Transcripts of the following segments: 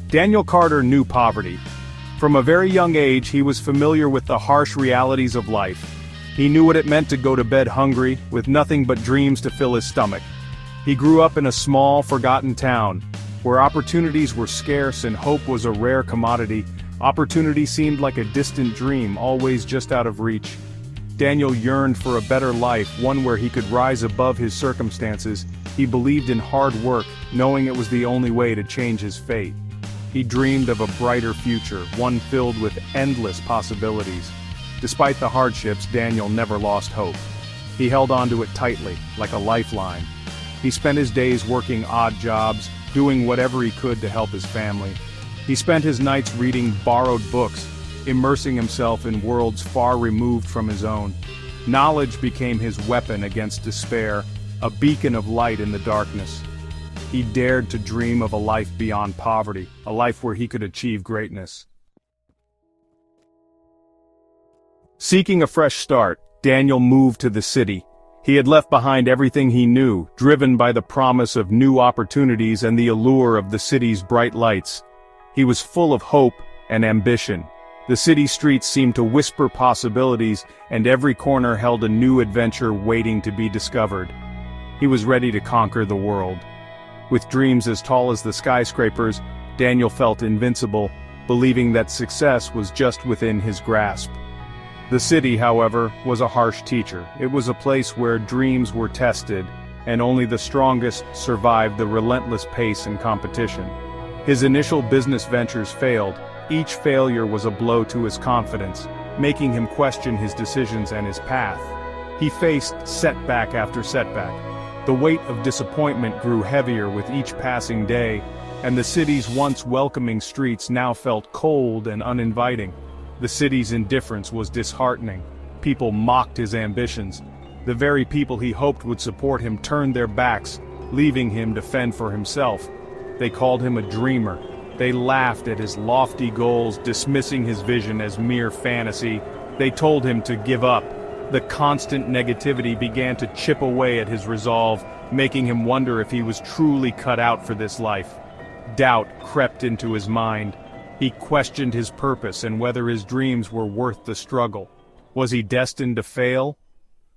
Daniel Carter knew poverty. From a very young age, he was familiar with the harsh realities of life. He knew what it meant to go to bed hungry, with nothing but dreams to fill his stomach. He grew up in a small, forgotten town, where opportunities were scarce and hope was a rare commodity. Opportunity seemed like a distant dream, always just out of reach. Daniel yearned for a better life, one where he could rise above his circumstances. He believed in hard work, knowing it was the only way to change his fate. He dreamed of a brighter future, one filled with endless possibilities. Despite the hardships, Daniel never lost hope. He held onto it tightly, like a lifeline. He spent his days working odd jobs, doing whatever he could to help his family. He spent his nights reading borrowed books, immersing himself in worlds far removed from his own. Knowledge became his weapon against despair, a beacon of light in the darkness. He dared to dream of a life beyond poverty, a life where he could achieve greatness. Seeking a fresh start, Daniel moved to the city. He had left behind everything he knew, driven by the promise of new opportunities and the allure of the city's bright lights. He was full of hope and ambition. The city streets seemed to whisper possibilities, and every corner held a new adventure waiting to be discovered. He was ready to conquer the world. With dreams as tall as the skyscrapers, Daniel felt invincible, believing that success was just within his grasp. The city, however, was a harsh teacher. It was a place where dreams were tested, and only the strongest survived the relentless pace and competition. His initial business ventures failed. Each failure was a blow to his confidence, making him question his decisions and his path. He faced setback after setback. The weight of disappointment grew heavier with each passing day, and the city's once welcoming streets now felt cold and uninviting. The city's indifference was disheartening. People mocked his ambitions. The very people he hoped would support him turned their backs, leaving him to fend for himself. They called him a dreamer. They laughed at his lofty goals, dismissing his vision as mere fantasy. They told him to give up. The constant negativity began to chip away at his resolve, making him wonder if he was truly cut out for this life. Doubt crept into his mind. He questioned his purpose and whether his dreams were worth the struggle. Was he destined to fail?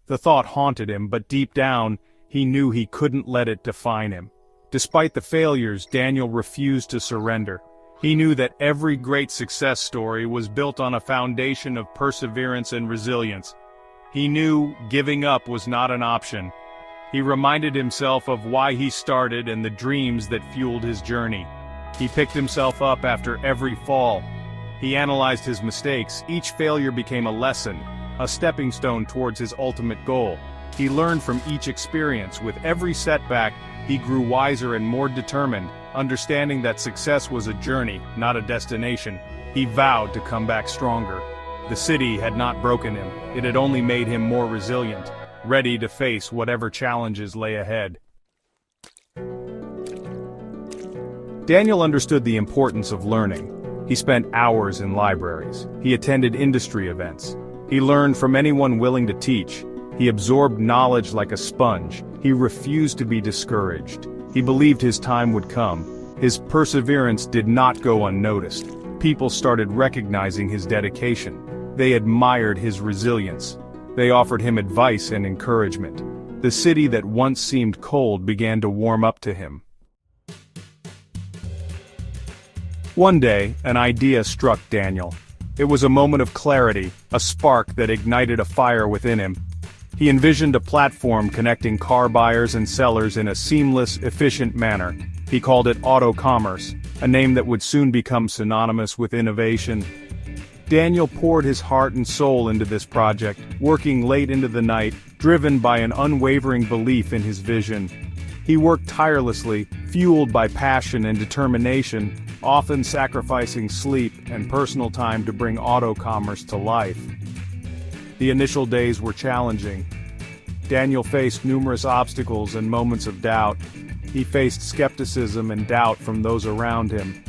The thought haunted him, but deep down, he knew he couldn't let it define him. Despite the failures, Daniel refused to surrender. He knew that every great success story was built on a foundation of perseverance and resilience. He knew giving up was not an option. He reminded himself of why he started and the dreams that fueled his journey. He picked himself up after every fall. He analyzed his mistakes. Each failure became a lesson, a stepping stone towards his ultimate goal. He learned from each experience. With every setback, he grew wiser and more determined, understanding that success was a journey, not a destination. He vowed to come back stronger. The city had not broken him. It had only made him more resilient, ready to face whatever challenges lay ahead. Daniel understood the importance of learning. He spent hours in libraries. He attended industry events. He learned from anyone willing to teach. He absorbed knowledge like a sponge. He refused to be discouraged. He believed his time would come. His perseverance did not go unnoticed. People started recognizing his dedication. They admired his resilience. They offered him advice and encouragement. The city that once seemed cold began to warm up to him. One day, an idea struck Daniel. It was a moment of clarity, a spark that ignited a fire within him. He envisioned a platform connecting car buyers and sellers in a seamless, efficient manner. He called it AutoCommerce, a name that would soon become synonymous with innovation. Daniel poured his heart and soul into this project, working late into the night, driven by an unwavering belief in his vision. He worked tirelessly, fueled by passion and determination, often sacrificing sleep and personal time to bring AutoCommerce to life. The initial days were challenging. Daniel faced numerous obstacles and moments of doubt. He faced skepticism and doubt from those around him.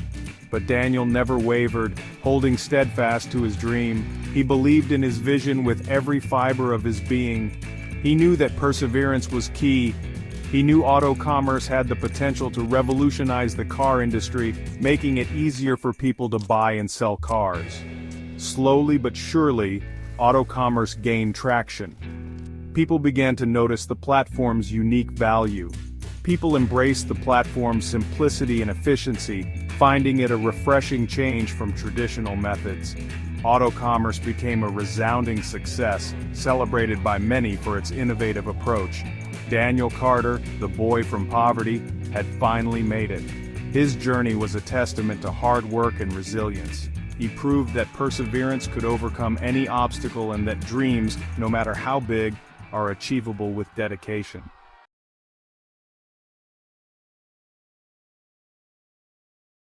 But Daniel never wavered, holding steadfast to his dream. He believed in his vision with every fiber of his being. He knew that perseverance was key. He knew AutoCommerce had the potential to revolutionize the car industry, making it easier for people to buy and sell cars. Slowly but surely, AutoCommerce gained traction. People began to notice the platform's unique value. People embraced the platform's simplicity and efficiency, finding it a refreshing change from traditional methods. AutoCommerce became a resounding success, celebrated by many for its innovative approach. Daniel Carter, the boy from poverty, had finally made it. His journey was a testament to hard work and resilience. He proved that perseverance could overcome any obstacle and that dreams, no matter how big, are achievable with dedication.